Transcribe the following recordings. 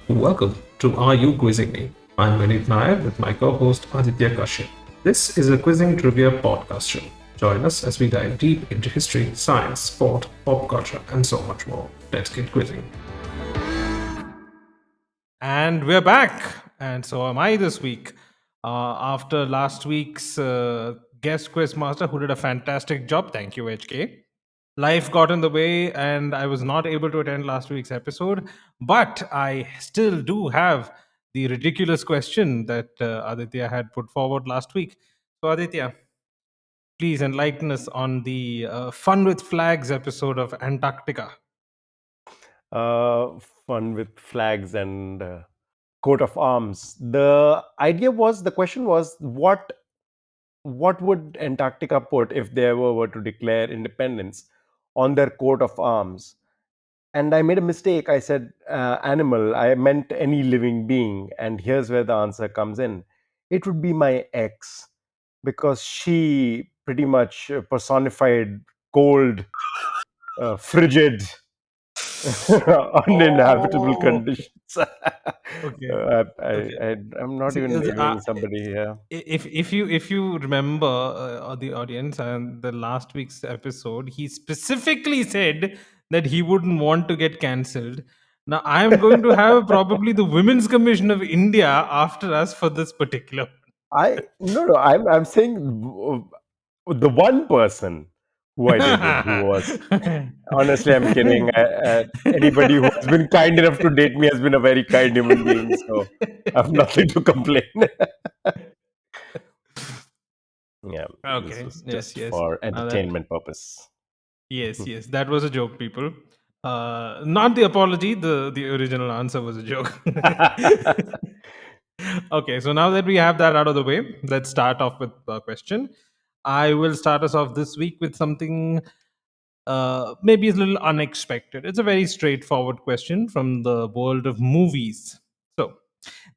Welcome to Are You Quizzing Me? I'm Vinit Nair with my co-host Aditya Kashyap. This is a quizzing trivia podcast show. Join us as we dive deep into history, science, sport, pop culture, and so much more. Let's get quizzing. And we're back. And so am I this week. After last week's guest quiz master, who did a fantastic job. Thank you, HK. Life got in the way, and I was not able to attend last week's episode. But I still do have the ridiculous question that Aditya had put forward last week. So, Aditya, please enlighten us on the Fun with Flags episode of Antarctica. uh, Fun with flags and coat of arms. The question was, what would Antarctica put if they ever were to declare independence on their coat of arms? And I made a mistake. I said animal. I meant any living being. And here's where the answer comes in. It would be my ex, because she pretty much personified cold, frigid, uninhabitable Oh, conditions. okay. Okay. I'm not See, even naming somebody here. if you remember the audience and the last week's episode, he specifically said that he wouldn't want to get cancelled. Now I am going to have probably the Women's Commission of India after us for this particular. I no no. I'm saying the one person who I did with, who was, honestly, I'm kidding. Anybody who has been kind enough to date me has been a very kind human being, so I have nothing to complain. Yeah, this Okay. was Yes. just Yes. for Now that. entertainment purpose. Yes. Yes. That was a joke, people. Not the apology. The original answer was a joke. Okay, so now that we have that out of the way, let's start off with a question. I will start us off this week with something maybe a little unexpected. It's a very straightforward question from the world of movies. So,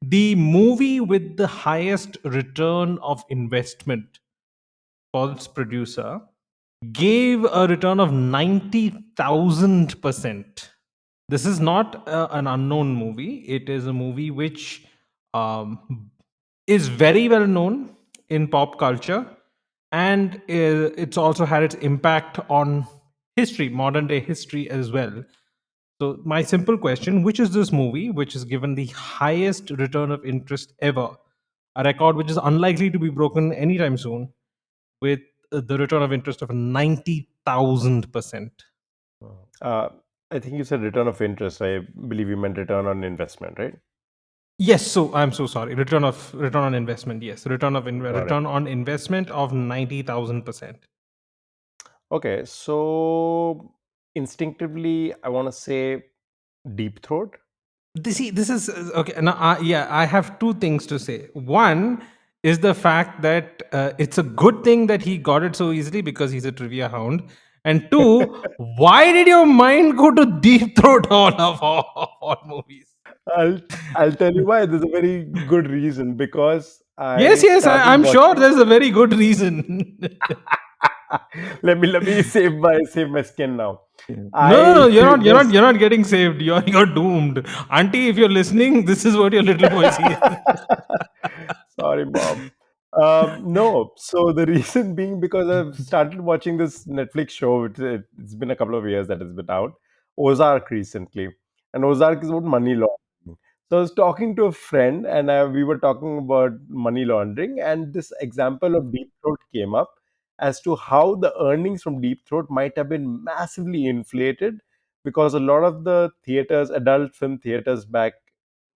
the movie with the highest return of investment, Paul's producer, gave a return of 90,000%. This is not an unknown movie. It is a movie which is very well known in pop culture, and it's also had its impact on history, modern day history as well. So, my simple question, which is this movie which is given the highest return of interest ever? A record which is unlikely to be broken anytime soon, with the return of interest of 90,000%. uh, I think you said return of interest. I believe you meant return on investment, right? Yes, so I'm so sorry. Return on investment. Yes, Got it. return on investment of 90,000%. Okay, so instinctively, I want to say deep throat. This is okay. Now, yeah, I have two things to say. One is the fact that it's a good thing that he got it so easily because he's a trivia hound. And two, why did your mind go to Deep Throat all movies? I'll I'll tell you why. There's a very good reason, because Yes, I yes, started I'm sure watching. there's a very good reason. Let me save my skin now. No, no, no, I was you're not getting saved. You're doomed. Auntie, if you're listening, this is what your little boy sees. sorry, mom. No, so the reason being, because I've started watching this Netflix show. It's been a couple of years that it's been out. Ozark recently, and Ozark is about money laundering. So I was talking to a friend, and we were talking about money laundering, and this example of Deep Throat came up as to how the earnings from Deep Throat might have been massively inflated, because a lot of the theaters, adult film theaters back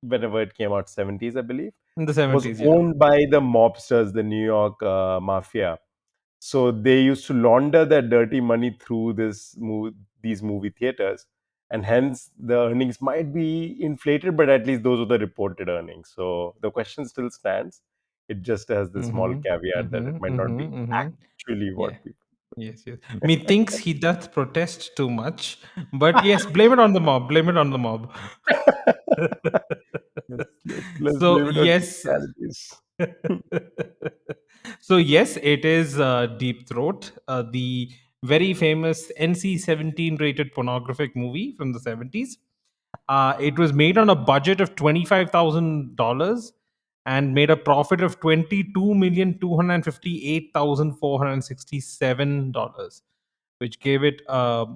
whenever it came out, 70s, I believe, In the was 70s, yeah. owned by the mobsters, the New York mafia. So they used to launder their dirty money through these movie theaters, and hence the earnings might be inflated, but at least those are the reported earnings. So the question still stands. It just has the small Mm-hmm. caveat that it Mm-hmm. might not be Mm-hmm. Mm-hmm. actually Yeah. what people. Yes, yes. Methinks he doth protest too much. But yes, blame it on the mob. Blame it on the mob. Let's So blame it on yes. technicalities. So yes, it is Deep Throat, the very famous NC-17 rated pornographic movie from the 70s. It was made on a budget of $25,000 and made a profit of $22,258,467, which gave it a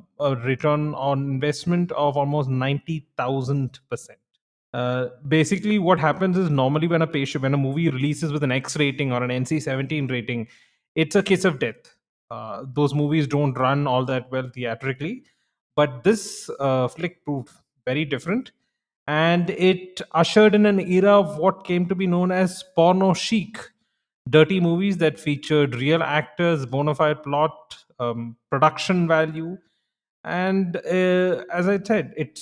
return on investment of almost 90,000%. Basically, what happens is normally when a movie releases with an X rating or an NC-17 rating, it's a kiss of death. Those movies don't run all that well theatrically, but this flick proved very different, and it ushered in an era of what came to be known as porno chic, dirty movies that featured real actors, bona fide plot, production value, and as I said, it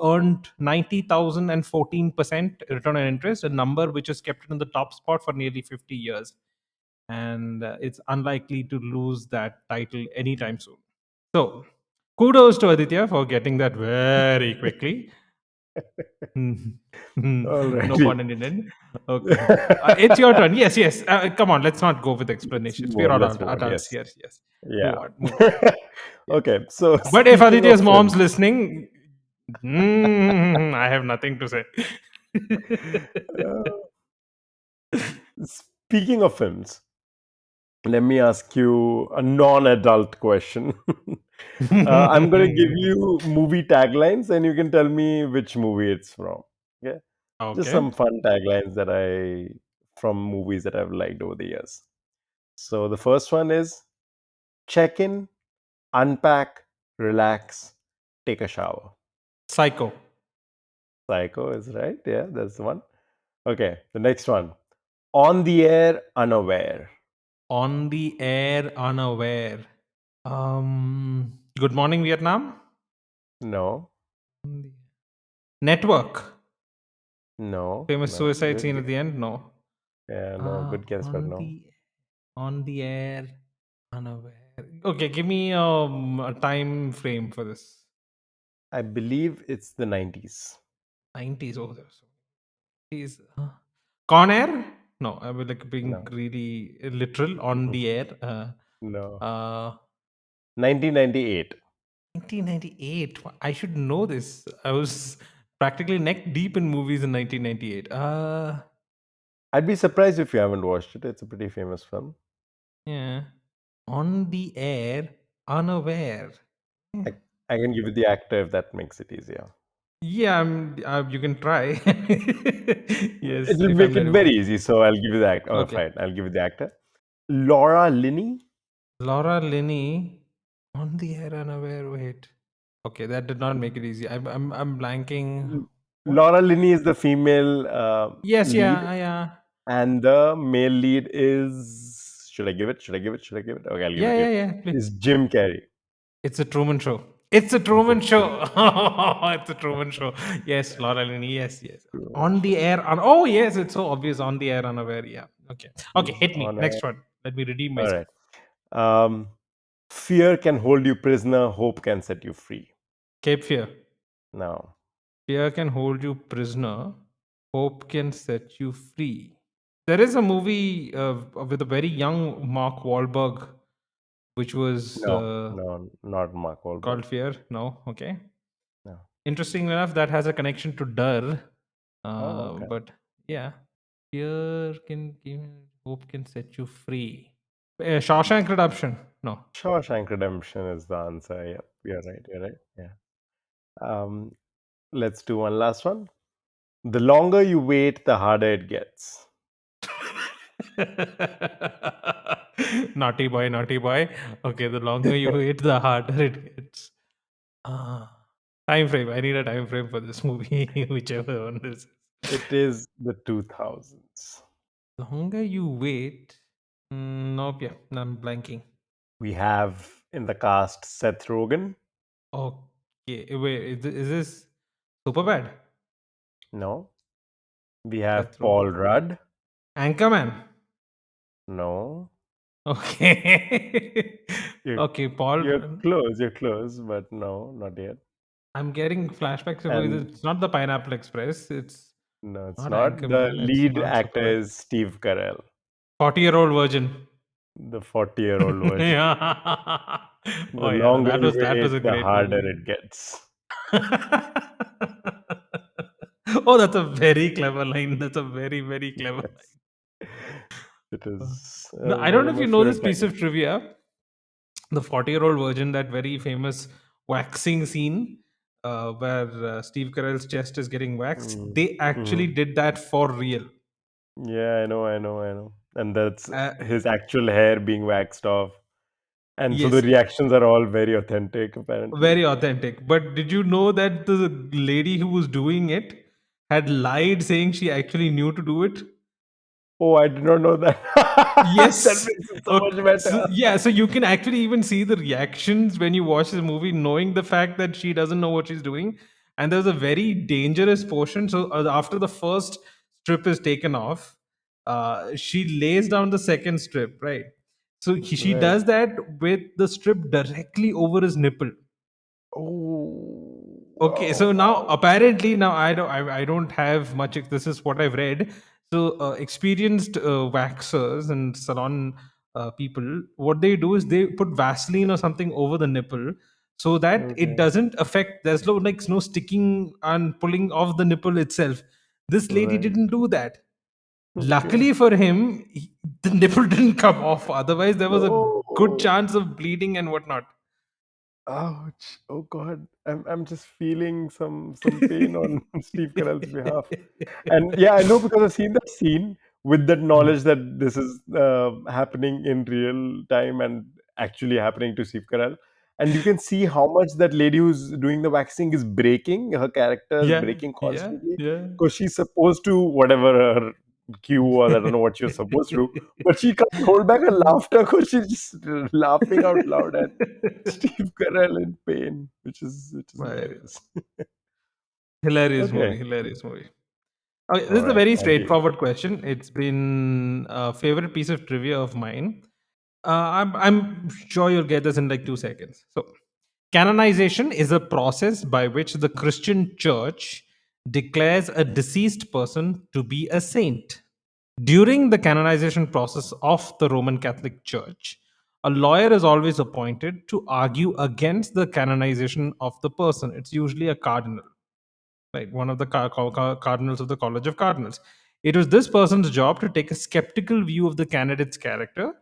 earned 90,014% return on interest, a number which has kept it in the top spot for nearly 50 years, and it's unlikely to lose that title anytime soon. So, kudos to Aditya for getting that very quickly. No Alrighty. pun intended. Okay. It's your turn. Yes, yes. Come on, let's not go with Let's explanations. move We're on. all Let's move on. adults Yes. here. Yes. Yeah. Move on. Move on. Yes. Okay. So But if speaking of Aditya's mom's films, listening, I have nothing to say. uh, speaking of films, let me ask you a non-adult question. I'm going to give you movie taglines, and you can tell me which movie it's from. Okay, just Okay. some fun taglines that I from movies that I've liked over the years. So the first one is check in, unpack, relax, take a shower. Psycho. Psycho is right. Yeah, that's the one. Okay, the next one. On the air, unaware. On the air, unaware. Good morning, Vietnam. No, On the- Network. no, Famous no. suicide Good. scene at the end. No. Yeah, no, good guess, but On no. the air, unaware. Okay, give me a time frame for this. I believe it's the 90s. 90s. Oh, there's so 90s. Con Air? No, I was like being No, really literal. On the air. no. Uh, 1998. 1998. I should know this. I was practically neck deep in movies in 1998. I'd be surprised if you haven't watched it. It's a pretty famous film. Yeah. On the air, unaware. Hmm. I, I can give you the actor if that makes it easier. Yeah, you can try. Yes, It'll if I'm make it ready. very easy, so I'll give you the actor. Oh, Okay. fine. I'll give you the actor. Laura Linney. Laura Linney, on the air, unaware. Wait. Okay, that did not make it easy. I'm blanking. L- What? Laura Linney is the female Yes, lead, yeah, yeah. and the male lead is. Should I give it? Should I give it? Should I give it? Okay, I'll give it Yeah, to you. yeah, yeah. Please. Is Jim Carrey. It's a Truman Show. It's a It's a Truman Show. It's a Truman Show. Yes, Laura Linney. Yes, yes. true On the show. air. Oh, yes. It's so obvious. On the air, unaware. Yeah. Okay. Okay. He's Hit me. on a. Next one. Let me redeem All myself. right. Um, fear can hold you prisoner. Hope can set you free. Cape Fear. Now, Fear can hold you prisoner. Hope can set you free. There is a movie with a very young Mark Wahlberg, which was no, no, not Mark Wahlberg. called Fear. No. Okay. No. Interesting enough, that has a connection to Dar. Oh, okay. But yeah, fear can give, hope can set you free. Shawshank Redemption. No. Shawshank Redemption is the answer. Yeah, you're right. You're right. Yeah. Um, let's do one last one. The longer you wait, the harder it gets. Naughty boy, naughty boy. Okay, the longer you wait, the harder it gets. Ah, time frame. I need a time frame for this movie, whichever one this is. It is the 2000s. Longer you wait. Nope, yeah, I'm blanking. We have in the cast Seth Rogen. Okay, wait, is this super bad? No. We have Seth Rogen. Paul Rudd. Anchorman. No. Okay. You're, Okay, Paul. you're close. You're close, but no, not yet. I'm getting flashbacks of And it's not the Pineapple Express. It's no, it's not not. The Anchorman. It's lead not actor Superbad. is Steve Carell, 40-year-old virgin. the 40-year-old version. Yeah. The Oh yeah, no, longer that you was wait, a the great harder movie. it gets. Oh, that's a very clever line. That's a very, very clever Yes, it line. is No, I don't one know of if my you know favorite this piece lines. of trivia. The 40-year-old virgin, that very famous waxing scene where Steve Carell's chest is getting waxed, Mm. they actually Hmm. did that for real. Yeah, I know, I know, I know. And that's Uh, his actual hair being waxed off. And so the yes, reactions are all very authentic, apparently. very authentic. But did you know that the lady who was doing it had lied saying she actually knew to do it? Oh, I did not know that. That Yes. makes it so Okay. much So, better. yeah. So you can actually even see the reactions when you watch this movie, knowing the fact that she doesn't know what she's doing. And there's a very dangerous portion. So after the first strip is taken off, she lays down the second strip, right? So she Right. does that with the strip directly over his nipple. Oh, Okay, oh, so now wow. apparently now I don't have much. This is what I've read. So experienced waxers and salon people, what they do is they put Vaseline or something over the nipple so that it Okay. doesn't affect. There's no sticking and pulling off the nipple itself. This lady Right. didn't do that. Okay. Luckily for him, the nipple didn't come off. Otherwise, there was a good Oh, chance of bleeding and whatnot. ouch. Oh God. I'm just feeling some pain on Steve Carell's behalf. And yeah, I know because I've seen that scene with that Hmm. knowledge that this is happening in real time and actually happening to Steve Carell. And you can see how much that lady who's doing the waxing is breaking. Her character is Yeah, breaking yeah, constantly yeah. because she's supposed to, whatever her cue was, I don't know what she was supposed to do, but she can't hold back her laughter because she's just laughing out loud at Steve Carell in pain, which is Right. hilarious. Hilarious movie, Okay. hilarious movie. Okay, this All is a right. very Thank you. straightforward question. It's been a favorite piece of trivia of mine. I'm sure you'll get this in like 2 seconds. So, canonization is a process by which the Christian church declares a deceased person to be a saint. During the canonization process of the Roman Catholic Church, a lawyer is always appointed to argue against the canonization of the person. It's usually a cardinal, right? One of the cardinals of the College of Cardinals. It was this person's job to take a skeptical view of the candidate's character,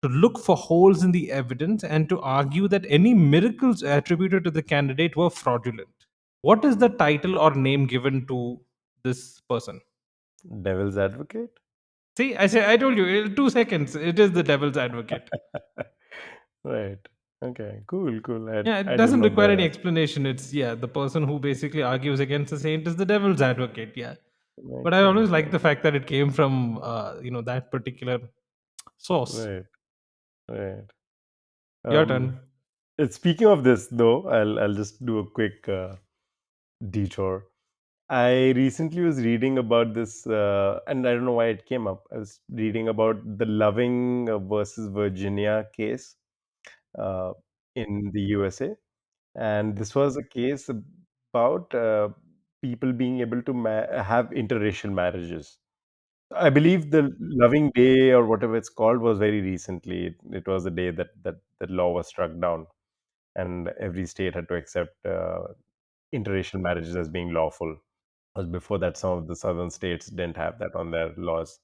to look for holes in the evidence, and to argue that any miracles attributed to the candidate were fraudulent. What is the title or name given to this person? Devil's advocate? See, I told you, 2 seconds. It is the devil's advocate. Right. Okay. Cool, cool. I Yeah, it I didn't doesn't know require any that. explanation. It's, yeah, the person who basically argues against the saint is the devil's advocate. Yeah, but Makes I always sense. like the Makes sense. fact that it came from that particular source. Right. Right. Your Um, turn. Speaking of this, though, I'll just do a quick detour. I recently was reading about this, and I don't know why it came up. I was reading about the Loving versus Virginia case uh, in the USA, and this was a case about people being able to have interracial marriages. I believe the Loving Day or whatever it's called was very recently. It was the day that law was struck down, and every state had to accept interracial marriages as being lawful. Because before that, some of the southern states didn't have that on their laws.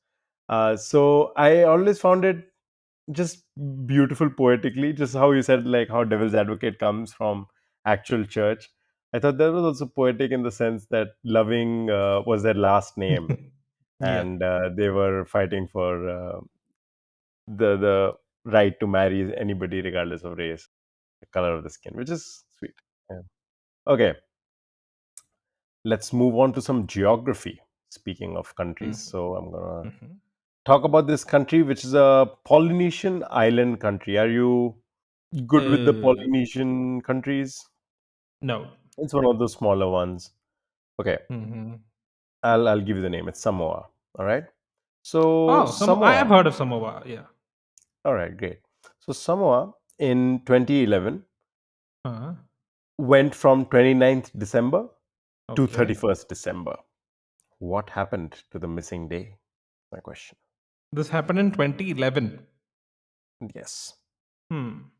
So I always found it just beautiful poetically, just how you said, like how Devil's Advocate comes from actual church. I thought that was also poetic in the sense that Loving was their last name, Yeah. and they were fighting for the right to marry anybody regardless of race, the color of the skin, which is sweet. Yeah. Okay, let's move on to some geography. Speaking of countries, Mhm, so I'm gonna mhm. talk about this country, which is a Polynesian island country. Are you good with the Uh, Polynesian countries? no. It's one of the smaller ones. Okay, Mhm. I'll give you the name. It's Samoa. All right. So Oh, some I have Samoa. heard of Samoa. Yeah. All right, great. So Samoa in 2011 Uh-huh. went from 29th December to Okay. 31st December. What happened to the missing day? My question. This happened in 2011. Yes. Hmm.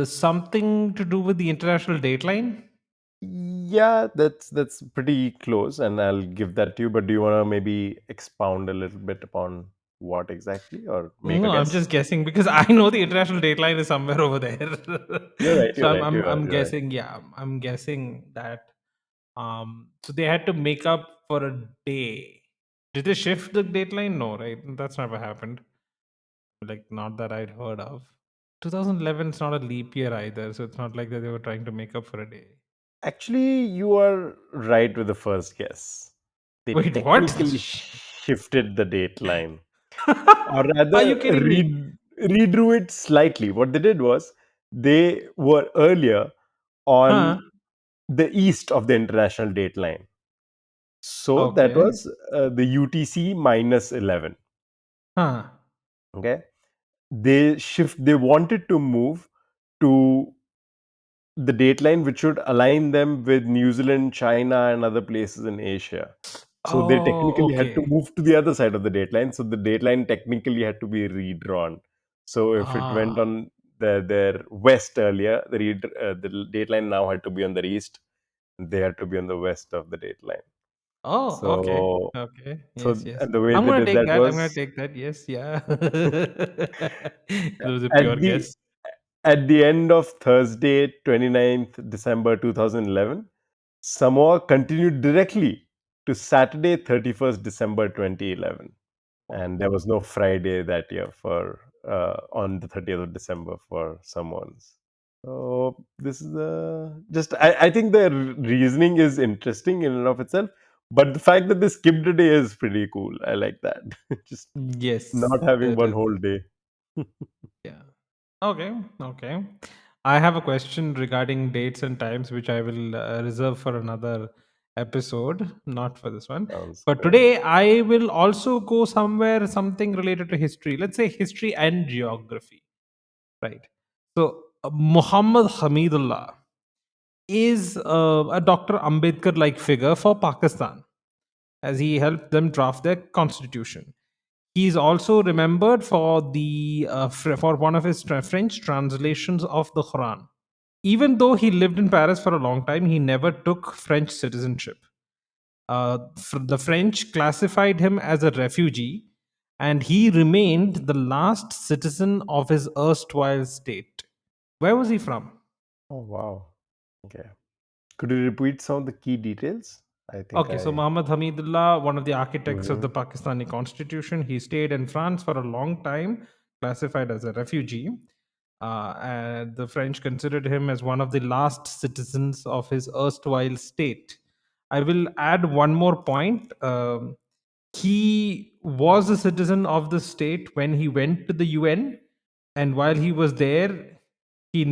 Something to do with the international dateline? Yeah, that's pretty close, and I'll give that to you. But do you want to maybe expound a little bit upon what exactly, or make a No, I'm guess? just guessing because I know the international date line is somewhere over there. You're right. So You're I'm right. I'm I'm You're right. guessing, yeah, I'm guessing that so they had to make up for a day. Did they shift the date line? No, right? That's never happened. Like not that I'd heard of. 2011 is not a leap year either, so it's not like that they were trying to make up for a day. Actually, you are right with the first guess. They Wait, what? technically shifted the date line, or Are you rather, kidding me? redrew it slightly. What they did was they were earlier Huh? on the east of the international date line. So that Okay. was the UTC minus 11. Huh. Okay. They wanted to move to the dateline which should align them with New Zealand, China, and other places in Asia. So they Oh, technically had to okay. move to the other side of the dateline. So the dateline technically had to be redrawn. So if it went Ah. on their west earlier, the dateline now had to be on their east. They had to be on the west of the dateline. Oh, okay. So Okay. so Yes, yes. and the way I'm they gonna did take that that. I'm gonna was take that. Yes, yeah. It was a at pure the guess. at the end of Thursday, 29th December 2011, Samoa continued directly to Saturday, 31st December 2011. Wow. And there was no Friday that year for on the 30th of December for Samoans. So this is I think the reasoning is interesting in and of itself, but the fact that they skipped a day is pretty cool. I like that. Just Yes, not having it one is. whole day. Yeah. Okay. Okay. I have a question regarding dates and times, which I will reserve for another episode, not for this one. Sounds But good. today, I will also go somewhere, something related to history. Let's say history and geography. Right. So, Muhammad Hamidullah is a Dr. Ambedkar like figure for Pakistan as he helped them draft their constitution. He is also remembered for for one of his French translations of the Quran. Even though he lived in Paris for a long time, he never took French citizenship. The French classified him as a refugee, and he remained the last citizen of his erstwhile state. Where was he from? Oh wow. Okay. Could you repeat some of the key details? I think Okay, so I. Muhammad Hamidullah, one of the architects of Mhm. the Pakistani constitution, he stayed in France for a long time, classified as a refugee. And the French considered him as one of the last citizens of his erstwhile state. I will add one more point. He was a citizen of the state when he went to the UN, and while he was there, he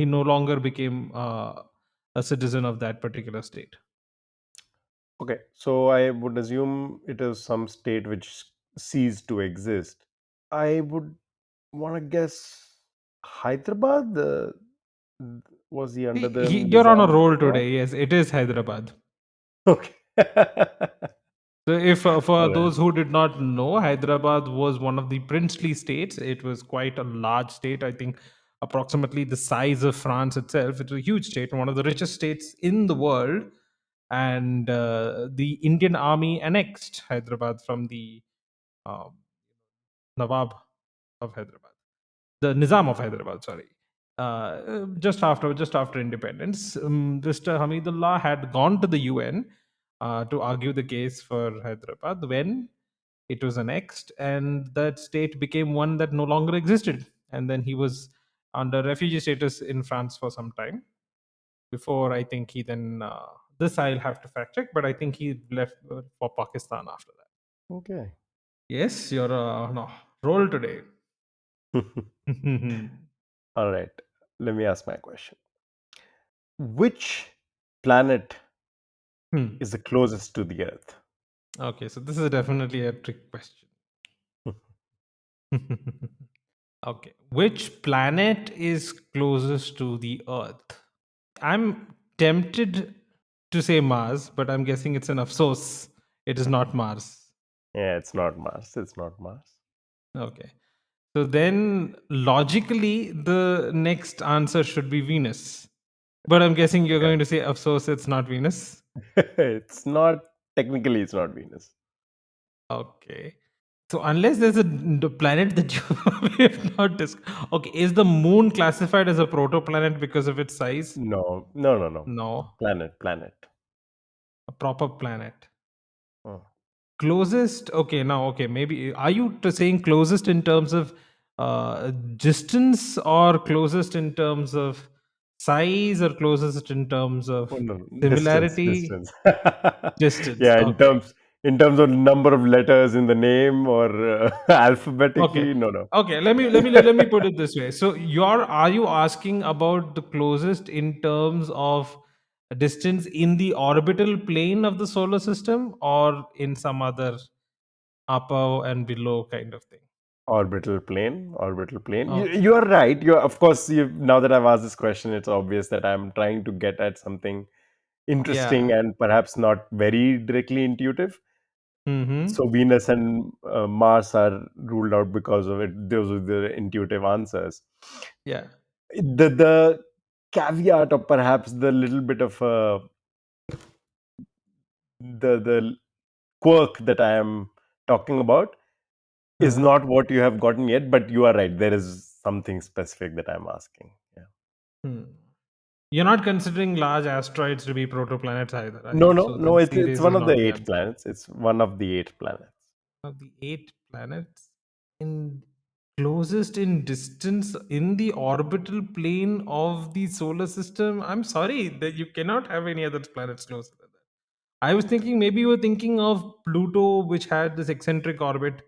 no longer became a citizen of that particular state. Okay, so I would assume it is some state which ceased to exist. I would want to guess Hyderabad. Was he under the You're on a Nizam roll before? today. Yes, it is Hyderabad. Okay. So, if for All right. those who did not know, Hyderabad was one of the princely states. It was quite a large state. I think approximately the size of France itself. It's a huge state, one of the richest states in the world. And the Indian army annexed Hyderabad from the uh, Nawab of Hyderabad, the Nizam of Hyderabad. Sorry, just after independence, Mr. Hamidullah had gone to the UN to argue the case for Hyderabad when it was annexed, and that state became one that no longer existed. And then he was under refugee status in France for some time before I think he then. This I'll have to fact check, but I think he left for Pakistan after that. Okay. Yes, you're on a roll today. All right. Let me ask my question. Which planet Hmm. is the closest to the Earth? Okay, so this is definitely a trick question. Okay, which planet is closest to the Earth? I'm tempted to say Mars, but I'm guessing it's an afsos. It is not Mars. Yeah, it's not Mars. It's not Mars. Okay, so then logically, the next answer should be Venus. But I'm guessing you're Yeah. going to say, of course, it's not Venus. It's not, technically, it's not Venus. Okay. So unless there's a planet that you we have not okay, is the moon classified as a protoplanet because of its size? No, no, no, no. No, Planet, planet. a proper planet. Oh. Closest. Okay, now okay, maybe are you saying closest in terms of distance, or closest in terms of size, or closest in terms Oh, of no, no, distance, similarity? distance. Distance. Yeah, Okay. in terms of number of letters in the name or Okay. alphabetically, no, no. Okay. Let me put it this way. So are you asking about the closest in terms of distance in the orbital plane of the solar system, or in some other upper and below kind of thing? Orbital plane, orbital plane. Okay. You are right. You're, of course, now that I've asked this question, it's obvious that I'm trying to get at something interesting Yeah. and perhaps not very directly intuitive. Mm-hmm. So Venus and Mars are ruled out because of it. Those are the intuitive answers. Yeah. The caveat, or perhaps the little bit of the quirk that I am talking about, is Uh-huh. not what you have gotten yet. But you are right. There is something specific that I'm asking. Yeah. Hmm. You're not considering large asteroids to be protoplanets either, are No, you? no, So no. then It's Ceres one is of the not the eight answer. planets. It's one of the eight planets. Of the eight planets in closest in distance in the orbital plane of the solar system. I'm sorry that you cannot have any other planets closer than that. I was thinking maybe you were thinking of Pluto, which had this eccentric orbit.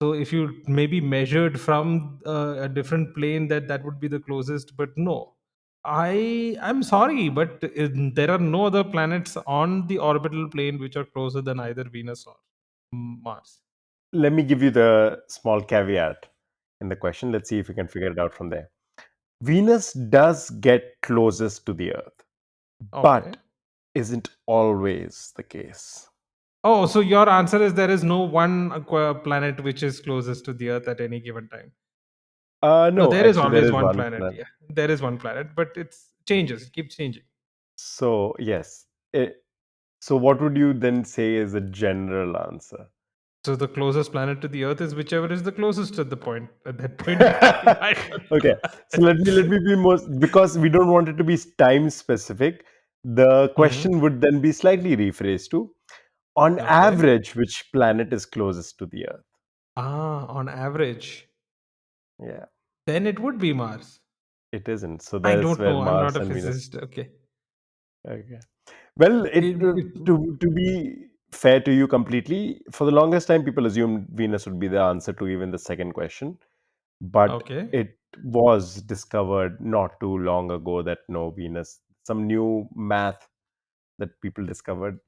So if you maybe measured from a different plane, that would be the closest. But no, I'm sorry, but there are no other planets on the orbital plane which are closer than either Venus or Mars. Let me give you the small caveat in the question. Let's see if we can figure it out from there. Venus does get closest to the Earth, Okay. but isn't always the case. Oh, so your answer is there is no one planet which is closest to the Earth at any given time. No, No, there is actually, there always is one one planet. planet. Yeah, there is one planet, but it's changes. It keeps changing. So, yes. So, what would you then say is a general answer? So the closest planet to the Earth is whichever is the closest at the point at that point of time. I don't Okay, so let me be more, because we don't want it to be time specific. The know. question would then be slightly rephrased to, on Okay. average, which planet is closest to the Earth? On average, Yeah, then it would be Mars. it isn't. So I there's don't where know. I'm Mars not a and Venus. physicist. Okay. Okay. Well, It, to be fair to you completely, for the longest time, people assumed Venus would be the answer to even the second question, but okay. it was discovered not too long ago that no, Venus, some new math that people discovered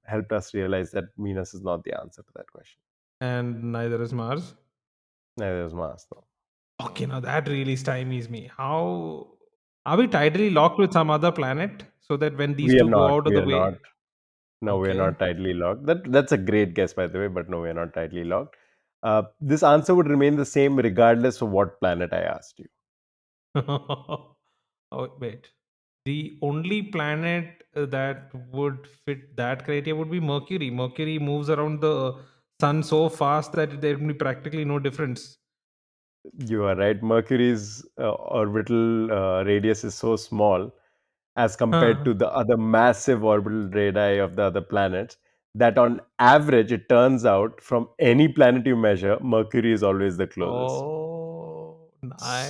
helped us realize that Venus is not the answer to that question. And neither is Mars. Neither is Mars, though. Okay, now that really stymies me. How are we tidally locked with some other planet so that when these We are two go not. out of We the are not. way? No, we are Okay. not tightly locked. That's a great guess, by the way, but no, we are not tightly locked. This answer would remain the same regardless of what planet I asked you. Oh, wait. The only planet that would fit that criteria would be Mercury. Mercury moves around the sun so fast that there would be practically no difference. You are right. Mercury's orbital radius is so small as compared Huh. to the other massive orbital radii of the other planets that on average, it turns out from any planet you measure, Mercury is always the closest. Oh,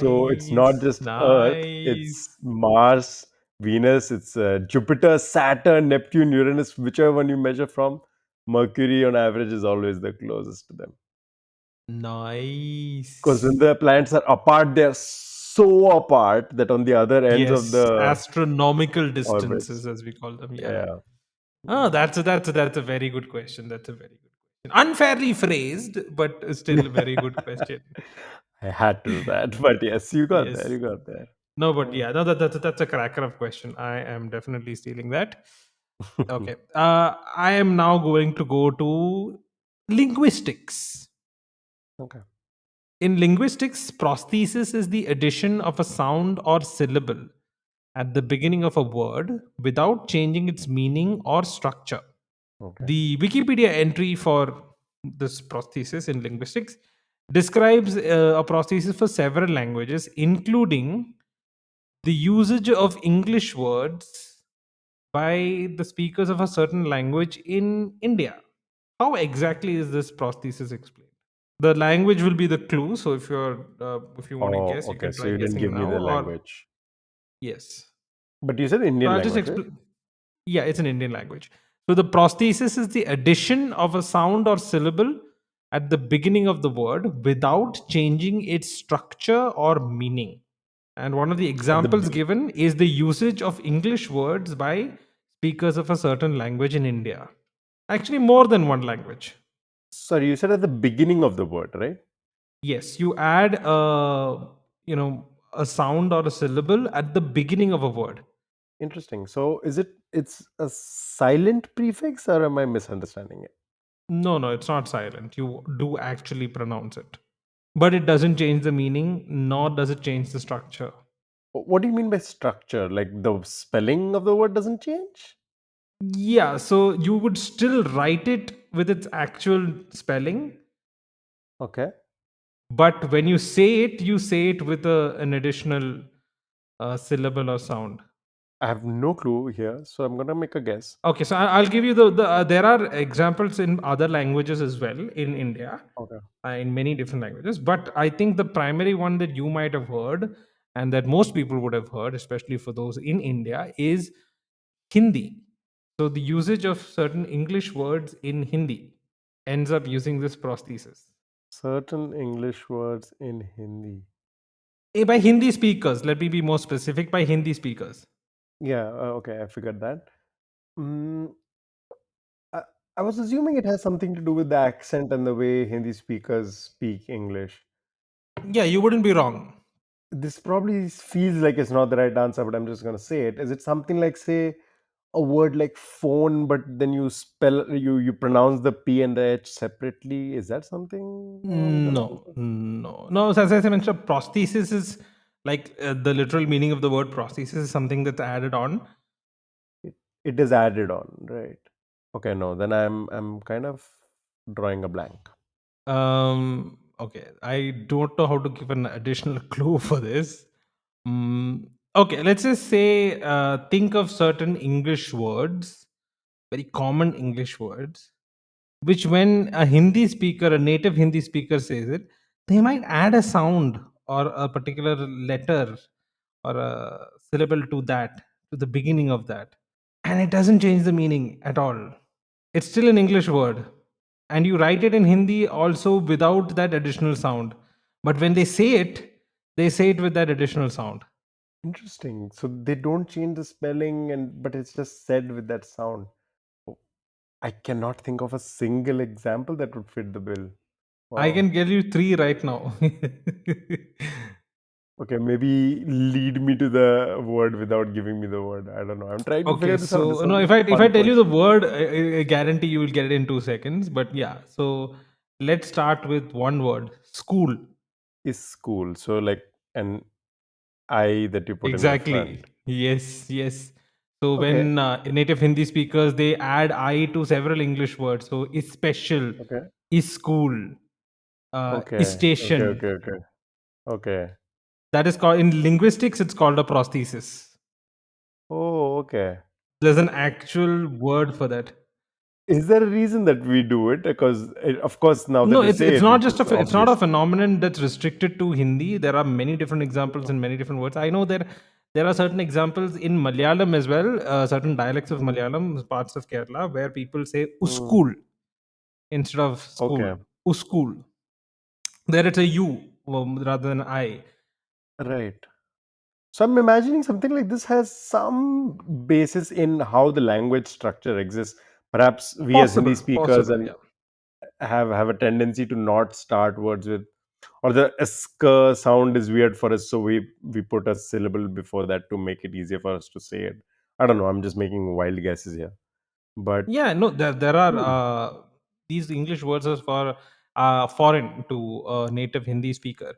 So it's not nice. just Earth, Nice. it's Mars, Venus, it's Jupiter, Saturn, Neptune, Uranus, whichever one you measure from. Mercury on average is always the closest to them. Because when Nice. the planets are apart, they're so apart that on the other ends of Yes, the astronomical orbits. distances, as we call them. Yeah. Yeah. Oh, that's a very good question. That's a very good question. Unfairly phrased, but still a very good question. I had to do that. But yes, you got there. Yes. You got there. No, but Yeah. yeah, no, that's a cracker of question. I am definitely stealing that. Okay. I am now going to go to linguistics. Okay. In linguistics, prosthesis is the addition of a sound or syllable. at the beginning of a word without changing its meaning or structure. Okay. The Wikipedia entry for this prosthesis in linguistics describes a prosthesis for several languages, including the usage of English words by the speakers of a certain language in India. How exactly is this prosthesis explained? The language will be the clue. So if you want to Oh, guess, you okay. can So try you didn't guessing give me now. the Or language. yes, But you said so Indian I'll just language, right? explain. Yeah, it's an Indian language. So the prosthesis is the addition of a sound or syllable at the beginning of the word without changing its structure or meaning. And one of the At the examples given is the usage of English words by speakers of a certain language in India. Actually, more than one language. Sorry, you said at the beginning of the word, right? Yes, you add a sound or a syllable at the beginning of a word. Interesting. So it's a silent prefix, or am I misunderstanding it? No, no, it's not silent. You do actually pronounce it. But it doesn't change the meaning, nor does it change the structure. What do you mean by structure? Like the spelling of the word doesn't change? Yeah, so you would still write it with its actual spelling, Okay. but when you say it with an additional syllable or sound. I have no clue here, so I'm gonna make a guess. Okay, so I'll give you there are examples in other languages as well in India, Okay. in many different languages. But I think the primary one that you might have heard and that most people would have heard, especially for those in India, is Hindi. So the usage of certain English words in Hindi ends up using this prosthesis. Certain English words in Hindi. By Hindi speakers, let me be more specific, by Hindi speakers. Yeah, okay, I figured that. Mm, I, I was assuming it has something to do with the accent and the way Hindi speakers speak English. Yeah, you wouldn't be wrong. This probably feels like it's not the right answer, but I'm just gonna say it. Is it something like, say, a word like phone, but then you pronounce the P and the H separately? Is that something along the lines No, of? no, no. So as I mentioned, prosthesis is like the literal meaning of the word prosthesis is something that's added on. It, it is added on, right? Okay, no, then I'm kind of drawing a blank. Okay, I don't know how to give an additional clue for this. Okay, let's just say think of certain English words, very common English words, which when a Hindi speaker, a native Hindi speaker says it, they might add a sound or a particular letter or a syllable to that, to the beginning of that. And it doesn't change the meaning at all. It's still an English word. And you write it in Hindi also without that additional sound. But when they say it with that additional sound. Interesting. So they don't change the spelling, and but it's just said with that sound. Oh, I cannot think of a single example that would fit the bill. I Wow. can give you three right now. Okay, maybe lead me to the word without giving me the word. I don't know. I'm trying to figure Okay, this out. This so is no, a if I fun tell you the question. word, I guarantee you will get it in 2 seconds. But yeah, so let's start with one word: school. Is school. So like an I that you put in the Exactly. front. Yes, yes. So Okay. when native Hindi speakers they add I to several English words. So is special, Okay. is school, is Okay. Okay. station. Okay. Okay. Okay. That is called in linguistics. It's called a prosthesis. Oh, okay. There's an actual word for that. Is there a reason that we do it? Because of course, now that No, you say it's it, not it's just just it's not a obvious. phenomenon that's restricted to Hindi. There are many different examples in many different words. I know there are certain examples in Malayalam as well, certain dialects of Mm, Malayalam, parts of Kerala, where people say mm. uskul instead of school. Okay. Uskul. There it's a U rather than I. Right. So I'm imagining something like this has some basis in how the language structure exists. Perhaps we as Hindi speakers Possible, and yeah. have a tendency to not start words with, or the sk sound is weird for us, so we put a syllable before that to make it easier for us to say it. I don't know. I'm just making wild guesses here, but Yeah, no, there are hmm, these English words are for foreign to a native Hindi speaker.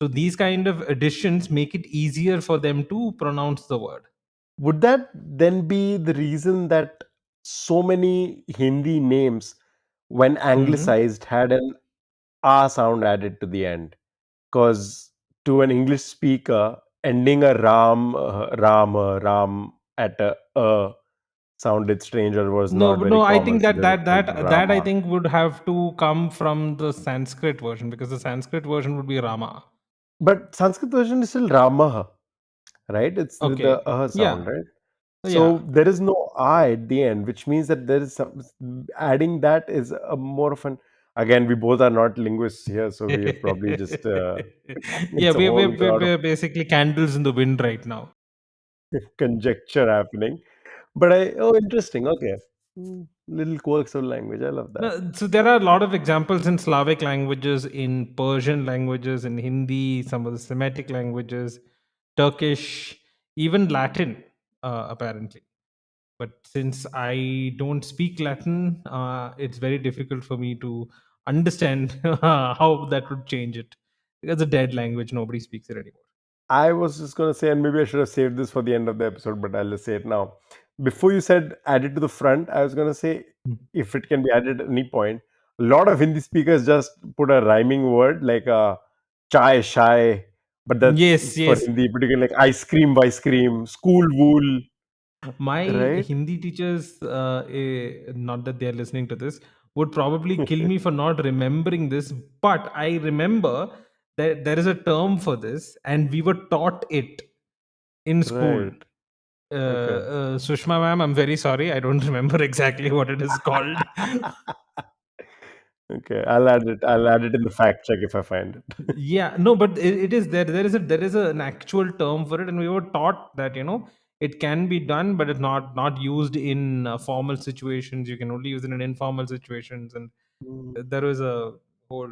So these kind of additions make it easier for them to pronounce the word. Would that then be the reason that so many Hindi names, when Hmm. anglicized, had an "a" sound added to the end? Because to an English speaker, ending a Ram at a sounded strange or was No, not but very no. I common, think so that they would that say that that I Rama. think would have to come from the Sanskrit version, because the Sanskrit version would be Rama. But Sanskrit version is still Rama, right? It's with the Okay. sound, Yeah. right? Yeah. So there is no I at the end, which means that there is some adding that is a more of an. Again, we both are not linguists here, so we have probably just Yeah, it's a we're, we're, whole we're, crowd of we're basically candles in the wind right now. conjecture happening. But interesting. Okay, little quirks of language. I love that. No, so there are a lot of examples in Slavic languages, in Persian languages, in Hindi, some of the Semitic languages, Turkish, even Latin, apparently. But since I don't speak Latin, it's very difficult for me to understand how that would change it. It's a dead language; nobody speaks it anymore. I was just going to say, and maybe I should have saved this for the end of the episode, but I'll just say it now. Before you said add it to the front, I was going to say Hmm. if it can be added at any point. A lot of Hindi speakers just put a rhyming word like chai, shai, but Yes, that's for yes. Hindi, particularly like ice cream, school wool, My right? Hindi teachers, not that they are listening to this, would probably kill me for not remembering this. But I remember that there is a term for this, and we were taught it in school. Right. Okay. Sushma ma'am, I'm very sorry. I don't remember exactly what it is called. Okay. I'll add it in the fact check if I find it. Yeah, no, but it is there. There is an actual term for it, and we were taught that it can be done, but it's not used in formal situations. You can only use it in informal situations, and there is a whole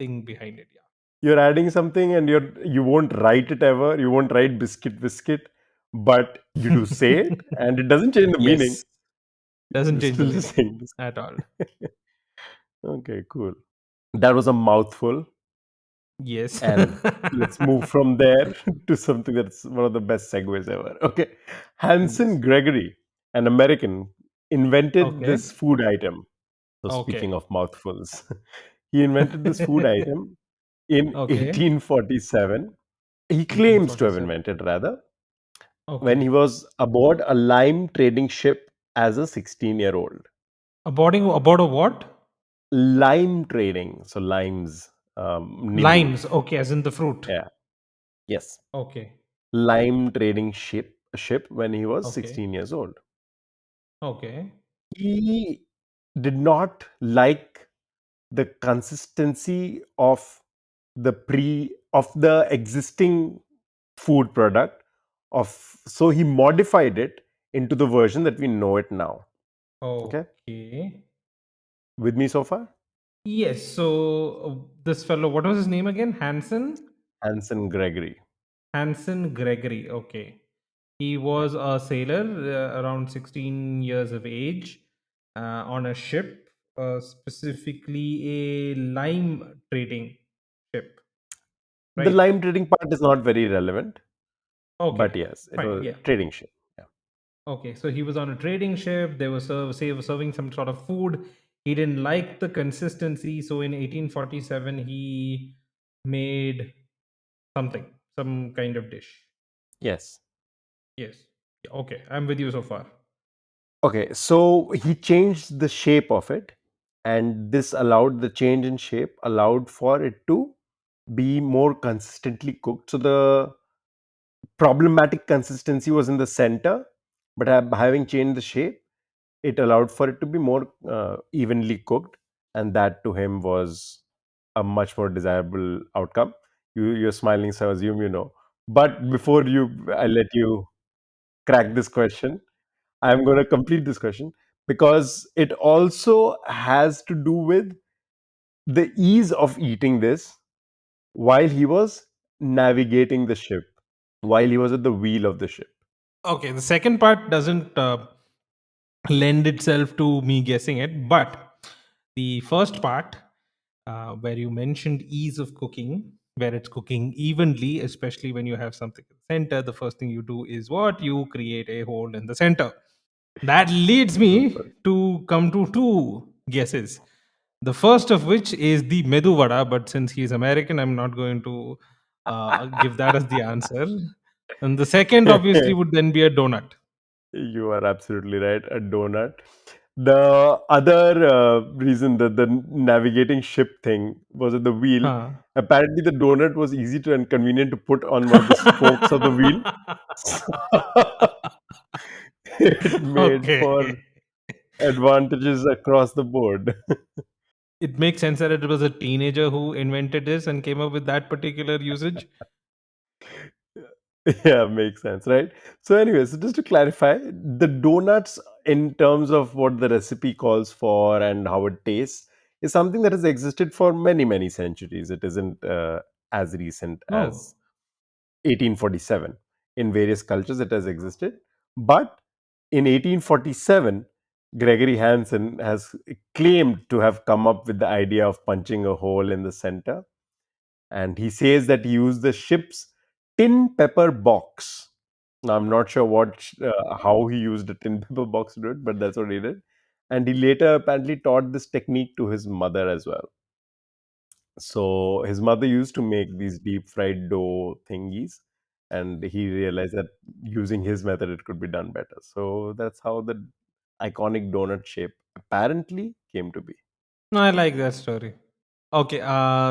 thing behind it. Yeah. You're adding something and you won't write it ever. You won't write biscuit, but you do say it, and it doesn't change the meaning. Yes, doesn't You're change the still meaning saying this. at all. Okay, cool. That was a mouthful, Yes. and let's move from there to something that's one of the best segues ever. Okay, Yes. Hansen Gregory, an American, invented Okay. this food item. So Okay. speaking of mouthfuls, he invented this food item in Okay. 1847. He claims to have 1847. invented, rather, when he Okay. was aboard a lime trading ship as a 16-year-old. About a what? Lime trading, so limes, nimbu. Limes. Okay, as in the fruit. Yeah, yes. Okay. Lime trading ship when he was Okay. 16 years old. Okay. He did not like the consistency of the existing food product of so he modified it into the version that we know it now. Okay, Okay. with me so far? Yes. So this fellow, what was his name again? Hansen? Hansen Gregory. Hansen Gregory. Okay. He was a sailor around 16 years of age on a ship, specifically a lime trading ship, The right? lime trading part is not very relevant, Okay. but yes, it Fine. was Yeah. trading ship. Yeah. Okay, so he was on a trading ship. They were serving some sort of food. He didn't like the consistency, so in 1847 he made something, some kind of dish. Yes. Yes. Yeah, okay, I'm with you so far. Okay, so he changed the shape of it, and this allowed the change in shape allowed for it to be more consistently cooked. So the problematic consistency was in the center, but having changed the shape, it allowed for it to be more evenly cooked, and that to him was a much more desirable outcome. You're smiling, so I assume you know. But before I let you crack this question, I'm going to complete this question because it also has to do with the ease of eating this while he was navigating the ship, while he was at the wheel of the ship. Okay, the second part doesn't lend itself to me guessing it, but the first part, where you mentioned ease of cooking, where it's cooking evenly, especially when you have something in the center. The first thing you do is what? You create a hole in the center. That leads me Super. to come to two guesses. The first of which is the medu vada, but since he's American, I'm not going to give that as the answer. And the second, obviously, would then be a donut. You are absolutely right. A donut. The other reason that the navigating ship thing was at the wheel. Huh. Apparently, the donut was easy to and convenient to put on one of the spokes of the wheel. It made Okay. for advantages across the board. It makes sense that it was a teenager who invented this and came up with that particular usage. Yeah, makes sense, right? So, anyways, just to clarify, the donuts, in terms of what the recipe calls for and how it tastes, is something that has existed for many, many centuries. It isn't as recent Oh. as 1847. In various cultures, it has existed. But in 1847, Gregory Hansen has claimed to have come up with the idea of punching a hole in the center, and he says that he used the ship's tin pepper box. Now, I'm not sure how he used a tin pepper box to do it, but that's what he did. And he later apparently taught this technique to his mother as well. So his mother used to make these deep fried dough thingies, and he realized that using his method it could be done better. So that's how the iconic donut shape apparently came to be. I like that story. Okay,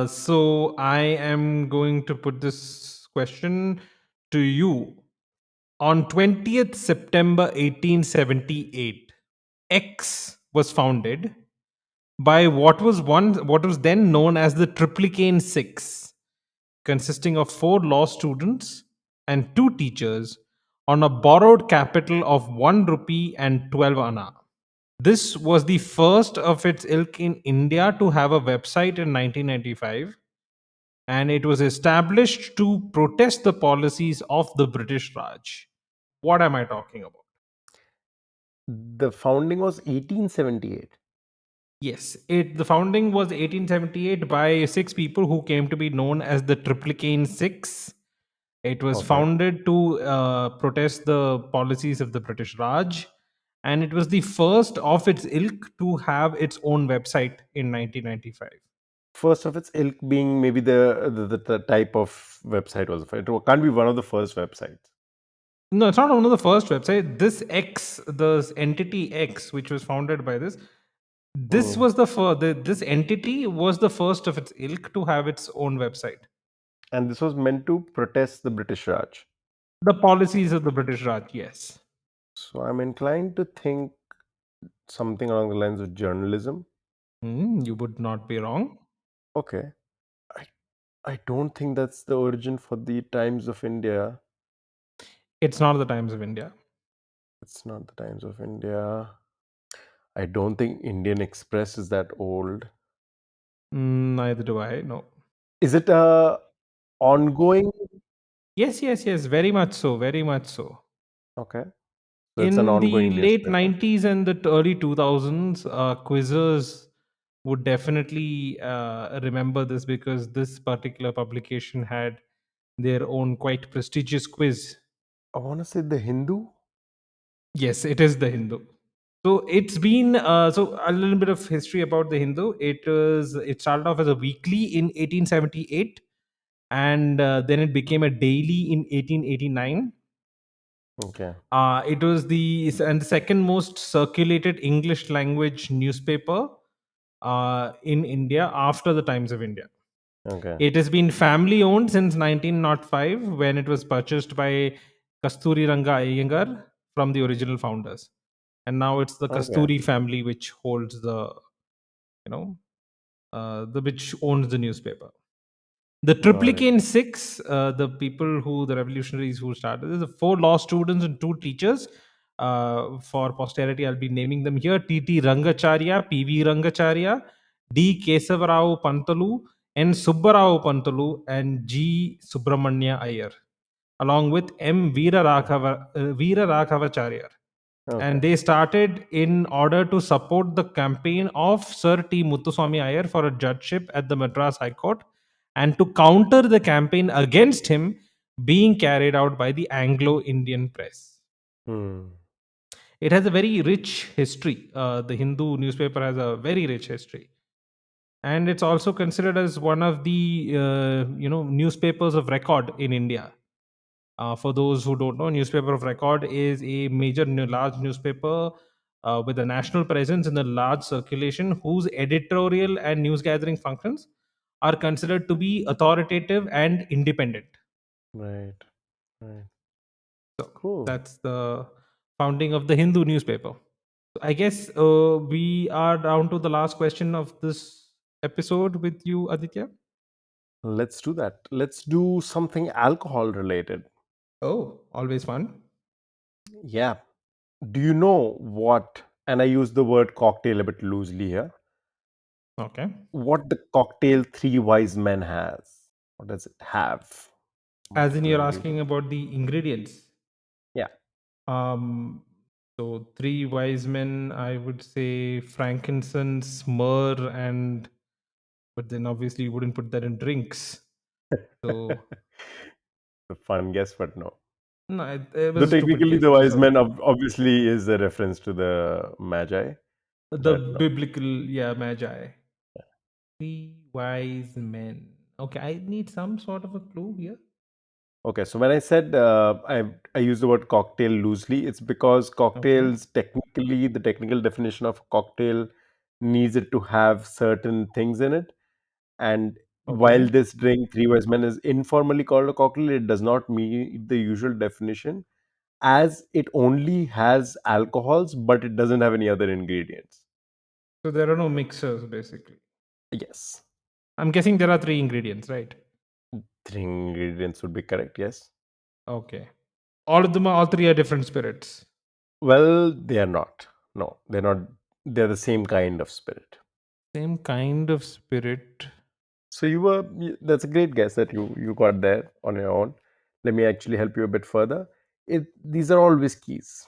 so I am going to put this question to you. On 20th September 1878, X was founded by what was then known as the Triplicane Six, consisting of four law students and two teachers on a borrowed capital of 1 rupee and 12 anna. This was the first of its ilk in India to have a website in 1995, and it was established to protest the policies of the British Raj. What am I talking about? The founding was 1878. Yes, the founding was 1878 by six people who came to be known as the Triplicane Six. It was Okay. founded to protest the policies of the British Raj, and it was the first of its ilk to have its own website in 1995. First of its ilk being maybe the type of website was. It can't be one of the first websites. No, it's not one of the first website. This X, the entity X, which was founded by this Mm. was this entity was the first of its ilk to have its own website. And this was meant to protest the British Raj. The policies of the British Raj, yes. So I'm inclined to think something along the lines of journalism. You would not be wrong. Okay. I, I don't think that's the origin for the Times of India. It's not the Times of India. It's not the Times of India. I don't think Indian Express is that old. Neither do I. No. Is it a ongoing? Yes, yes, yes. Very much so. Very much so. Okay. So it's an In the ongoing late newspaper. 90s and the early 2000s, quizzers would definitely remember this because this particular publication had their own quite prestigious quiz. I want to say the Hindu. Yes, it is the Hindu. So it's been so a little bit of history about the Hindu. It started off as a weekly in 1878, and then it became a daily in 1889. Okay. It was the second most circulated English language newspaper in India after the Times of India. Okay. It has been family owned since 1905 when it was purchased by Kasturi Ranga Iyengar from the original founders. And now it's the Okay. Kasturi family which holds you know, the which owns the newspaper. The Got it. Triplicane Six, the people who the revolutionaries who started, there's four law students and two teachers. For posterity, I'll be naming them here: T.T. Rangacharya, P.V. Rangacharya, D. Kesavarao Pantalu, N. Subbarao Pantalu, and G. Subramanya Iyer, along with M. Veera Raghavacharya. Okay. And they started in order to support the campaign of Sir T. Muthuswami Iyer for a judgeship at the Madras High Court, and to counter the campaign against him being carried out by the Anglo Indian press. Hmm. It has a very rich history. The Hindu newspaper has a very rich history, and it's also considered as one of the newspapers of record in India. For those who don't know, newspaper of record is a major large newspaper with a national presence in a large circulation, whose editorial and news gathering functions are considered to be authoritative and independent. Right. Right. So Cool. that's the founding of the Hindu newspaper. I guess we are down to the last question of this episode with you, Aditya. Let's do that. Let's do something alcohol related. Oh, always fun. Yeah. Do you know what, and I use the word cocktail a bit loosely here, Okay. what the cocktail Three Wise Men has? What does it have? As in, Multiple you're asking ingredients. about the ingredients. Yeah. Um, so three wise men, I would say frankincense, myrrh, and but then obviously you wouldn't put that in drinks. So A fun guess, but no. no, it Though was a stupid technically, guess. the I'm wise sorry. men obviously is a reference to the Magi, The but no. biblical, yeah, magi. Three wise men. Okay, I need some sort of a clue here. Okay, so when I said I use the word cocktail loosely, it's because Okay. cocktails technically the technical definition of cocktail needs it to have certain things in it. And while Okay. this drink, Three Wise Men, is informally called a cocktail, it does not meet the usual definition as it only has alcohols, but it doesn't have any other ingredients. So there are no mixers basically. Yes, I'm guessing there are three ingredients, right? three ingredients would be correct. Yes. Okay. All of them are all three are different spirits. Well, they are not. No, they're not. They're the same kind of spirit. Same kind of spirit. So that's a great guess that you got there on your own. Let me actually help you a bit further. These are all whiskeys.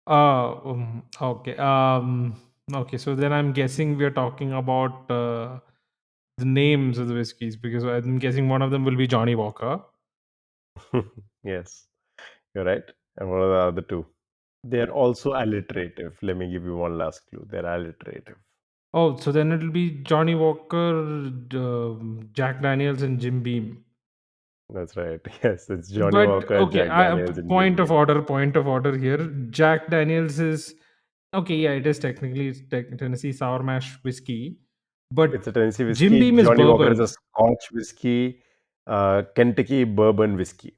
Okay. Okay. So then I'm guessing we're talking about the names of the whiskeys because I'm guessing one of them will be Johnny Walker. Yes, you're right. And what are the other two? They're also alliterative. Let me give you one last clue. They're alliterative. Oh, so then it'll be Johnny Walker, Jack Daniels, and Jim Beam. That's right. Yes, it's Johnny But Walker, okay, Jack Daniels, and Jim point of Beam. order. Point of order here. Jack Daniels is okay. Yeah, it is technically Tennessee Sour Mash whiskey, but It's a Tennessee Jim whiskey. Beam is Johnny Walker is a bourbon. Scotch whiskey, Kentucky bourbon whiskey.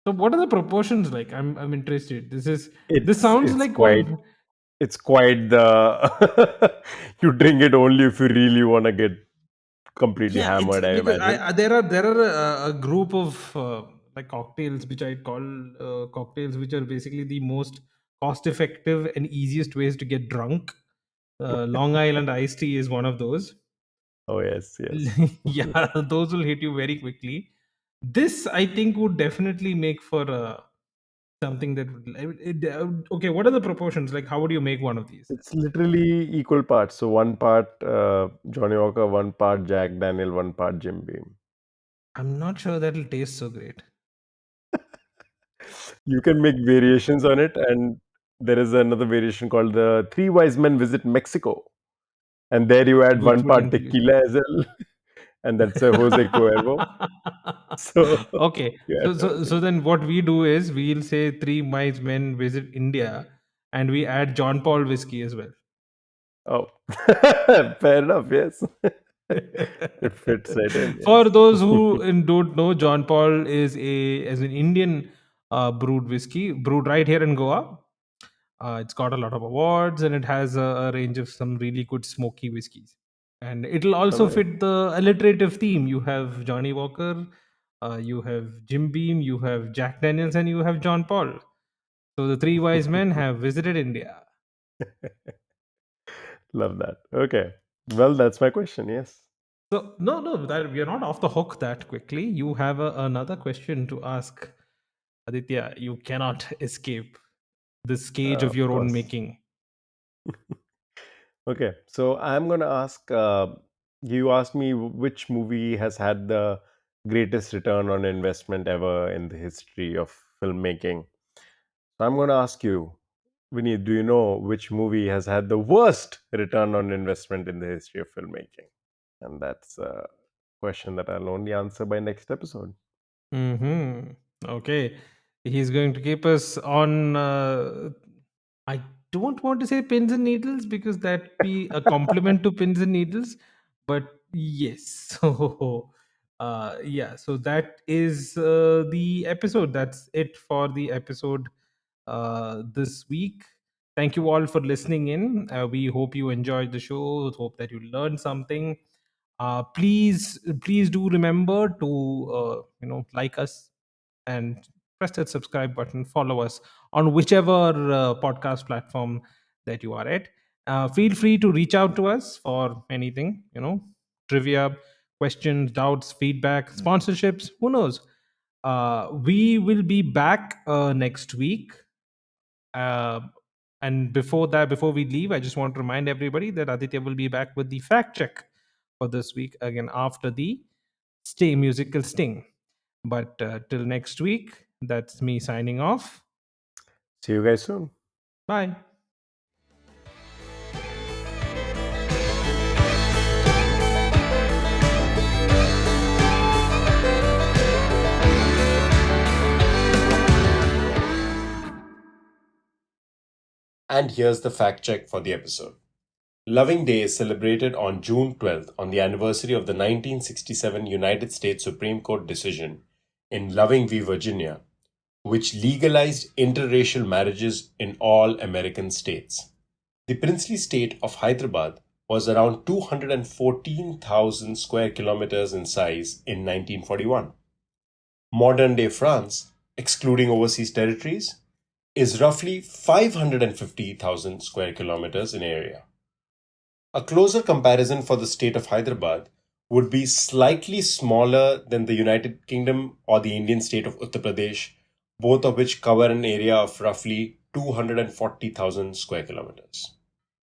So what are the proportions like? I'm interested. This It's sounds it's like quite one. it's quite the you drink it only if you really want to get completely Yeah, it's hammered, I because imagine. there are a group of like cocktails which I call cocktails, which are basically the most cost effective and easiest ways to get drunk. Long Island iced tea is one of those. Oh yes, yes. Yeah, those will hit you very quickly. This I think would definitely make for something that would okay. What are the proportions? Like, how would you make one of these? It's literally equal parts. So one part Johnny Walker, one part Jack Daniel, one part Jim Beam. I'm not sure that'll taste so great. You can make variations on it, and there is another variation called the Three Wise Men Visit Mexico, and there you add Which one would part include. tequila as well, and that's a Jose Cuervo. So Okay, you add so everything. then what we do is we'll say three wise men visit India, and we add John Paul whiskey as well. Oh, fair enough. Yes, it fits right in. For those Yes. who don't know, John Paul is a as an Indian brewed whiskey brewed right here in Goa. It's got a lot of awards and it has a range of some really good smoky whiskeys. And it'll also Amazing. fit the alliterative theme. You have Johnny Walker, you have Jim Beam, you have Jack Daniels, and you have John Paul. So the three wise men have visited India. Love that. Okay. Well, that's my question. Yes. So no, that we are not off the hook that quickly. You have another question to ask, Aditya. You cannot escape this cage of Of your own course. making. Okay. So I'm going to ask you asked me which movie has had the greatest return on investment ever in the history of filmmaking. So I'm going to ask you, Vinny, do you know which movie has had the worst return on investment in the history of filmmaking? And that's a question that I'll only answer by next episode. Mm-hmm. Okay. He's going to keep us on. I don't want to say pins and needles because that be a compliment to pins and needles, but yes. So, yeah. So that is the episode. That's it for the episode this week. Thank you all for listening in. We hope you enjoyed the show. Hope that you learned something. Please do remember to like us and press that subscribe button. Follow us on whichever podcast platform that you are at. Feel free to reach out to us for anything, trivia, questions, doubts, feedback, sponsorships. Who knows? We will be back next week. Uh, and before that, before we leave, I just want to remind everybody that Aditya will be back with the fact check for this week again after the stay musical sting. But till next week, that's me signing off. See you guys soon. Bye. And here's the fact check for the episode. Loving Day is celebrated on June 12th on the anniversary of the 1967 United States Supreme Court decision in Loving v. Virginia, which legalized interracial marriages in all American states. The princely state of Hyderabad was around 214,000 square kilometers in size in 1941. Modern day France, excluding overseas territories, is roughly 550,000 square kilometers in area. A closer comparison for the state of Hyderabad would be slightly smaller than the United Kingdom or the Indian state of Uttar Pradesh, both of which cover an area of roughly 240,000 square kilometers.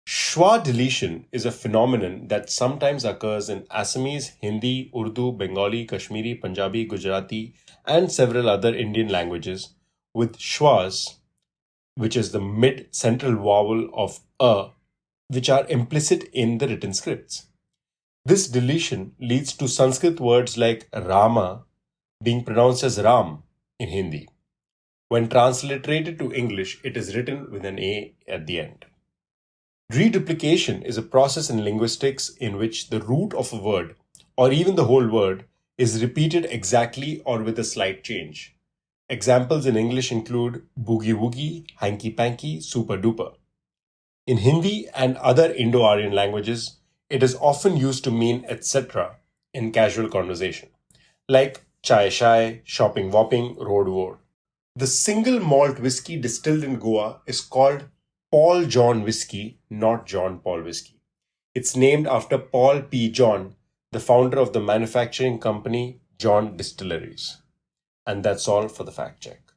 Schwa deletion is a phenomenon that sometimes occurs in Assamese, Hindi, Urdu, Bengali, Kashmiri, Punjabi, Gujarati, and several other Indian languages, with schwas, which is the mid-central vowel of a, which are implicit in the written scripts. This deletion leads to Sanskrit words like Rama being pronounced as Ram in Hindi. When transliterated to English, it is written with an A at the end. Reduplication is a process in linguistics in which the root of a word, or even the whole word, is repeated exactly or with a slight change. Examples in English include boogie woogie, hanky panky, super duper. In Hindi and other Indo-Aryan languages, it is often used to mean etc. in casual conversation, like chai shai, shopping wopping, road word. The single malt whiskey distilled in Goa is called Paul John whiskey, not John Paul whiskey. It's named after Paul P. John, the founder of the manufacturing company John Distilleries. And that's all for the fact check.